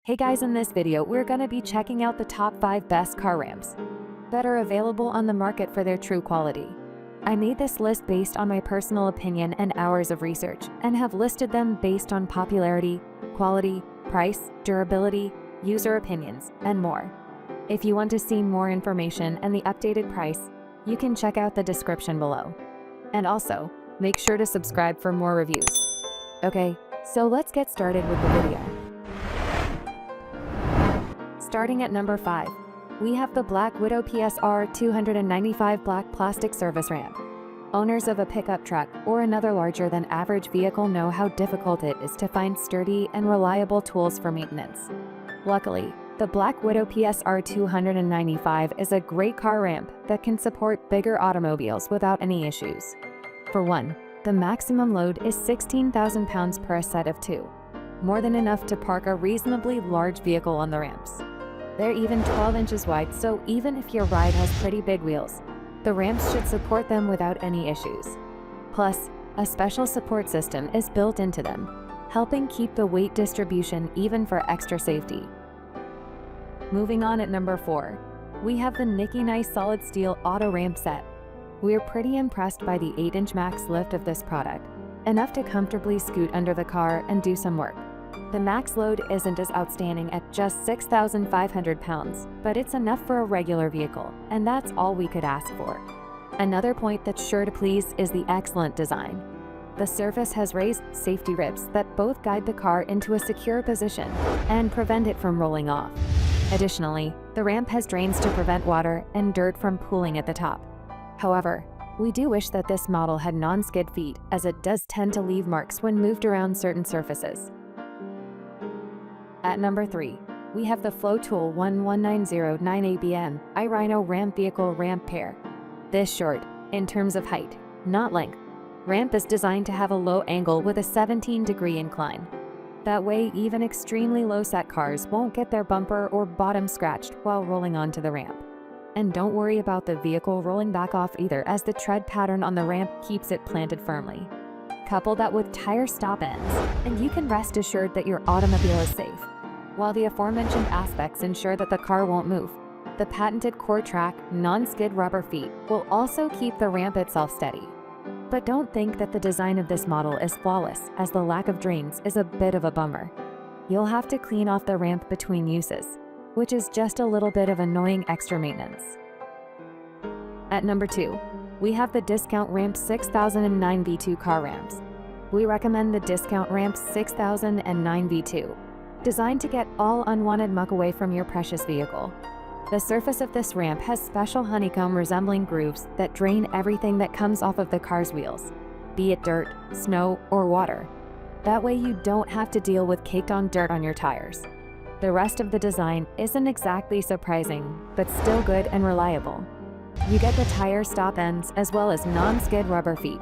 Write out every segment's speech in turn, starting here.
Hey guys, in this video, we're gonna be checking out the top 5 best car ramps that are available on the market for their true quality. I made this list based on my personal opinion and hours of research, and have listed them based on popularity, quality, price, durability, user opinions, and more. If you want to see more information and the updated price, you can check out the description below. And also, make sure to subscribe for more reviews. Okay, so let's get started with the video. Starting at number 5, we have the Black Widow PSR 295 Black Plastic Service Ramp. Owners of a pickup truck or another larger than average vehicle know how difficult it is to find sturdy and reliable tools for maintenance. Luckily, the Black Widow PSR 295 is a great car ramp that can support bigger automobiles without any issues. For one, the maximum load is 16,000 pounds per set of 2, more than enough to park a reasonably large vehicle on the ramps. They're even 12 inches wide, so even if your ride has pretty big wheels, the ramps should support them without any issues. Plus, a special support system is built into them, helping keep the weight distribution even for extra safety. Moving on at number 4, we have the Nicky Nice Solid Steel Auto Ramp Set. We're pretty impressed by the 8-inch max lift of this product, enough to comfortably scoot under the car and do some work. The max load isn't as outstanding at just 6,500 pounds, but it's enough for a regular vehicle, and that's all we could ask for. Another point that's sure to please is the excellent design. The surface has raised safety ribs that both guide the car into a secure position and prevent it from rolling off. Additionally, the ramp has drains to prevent water and dirt from pooling at the top. However, we do wish that this model had non-skid feet, as it does tend to leave marks when moved around certain surfaces. At number 3, we have the FloTool 11909ABM RhinoRamp Vehicle Ramp Pair. This short, in terms of height, not length, ramp is designed to have a low angle with a 17-degree incline. That way, even extremely low-set cars won't get their bumper or bottom scratched while rolling onto the ramp. And don't worry about the vehicle rolling back off either, as the tread pattern on the ramp keeps it planted firmly. Couple that with tire stop ends, and you can rest assured that your automobile is safe. While the aforementioned aspects ensure that the car won't move, the patented CoreTrack non-skid rubber feet will also keep the ramp itself steady. But don't think that the design of this model is flawless, as the lack of drains is a bit of a bummer. You'll have to clean off the ramp between uses, which is just a little bit of annoying extra maintenance. At number 2, we have the Discount Ramp 6009 V2 car ramps. We recommend the Discount Ramp 6009 V2, designed to get all unwanted muck away from your precious vehicle. The surface of this ramp has special honeycomb resembling grooves that drain everything that comes off of the car's wheels, be it dirt, snow, or water. That way you don't have to deal with caked-on dirt on your tires. The rest of the design isn't exactly surprising, but still good and reliable. You get the tire stop ends as well as non-skid rubber feet.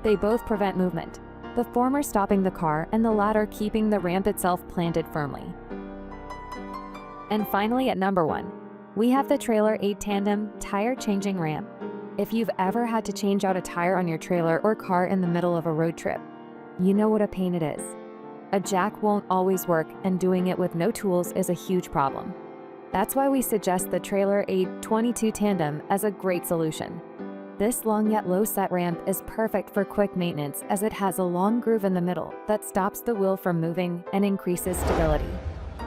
They both prevent movement, the former stopping the car and the latter keeping the ramp itself planted firmly. And finally, at number 1, we have the Trailer 8 Tandem Tire Changing Ramp. If you've ever had to change out a tire on your trailer or car in the middle of a road trip, you know what a pain it is. A jack won't always work, and doing it with no tools is a huge problem. That's why we suggest the Trailer 8 22 Tandem as a great solution. This long yet low-set ramp is perfect for quick maintenance, as it has a long groove in the middle that stops the wheel from moving and increases stability.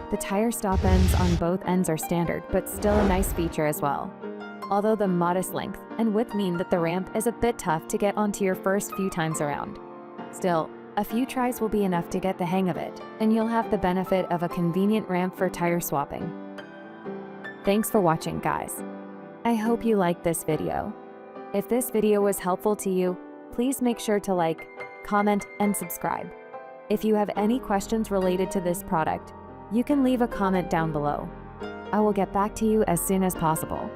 The tire stop ends on both ends are standard, but still a nice feature as well. Although the modest length and width mean that the ramp is a bit tough to get onto your first few times around. Still, a few tries will be enough to get the hang of it, and you'll have the benefit of a convenient ramp for tire swapping. Thanks for watching, guys. I hope you liked this video. If this video was helpful to you, please make sure to like, comment, and subscribe. If you have any questions related to this product, you can leave a comment down below. I will get back to you as soon as possible.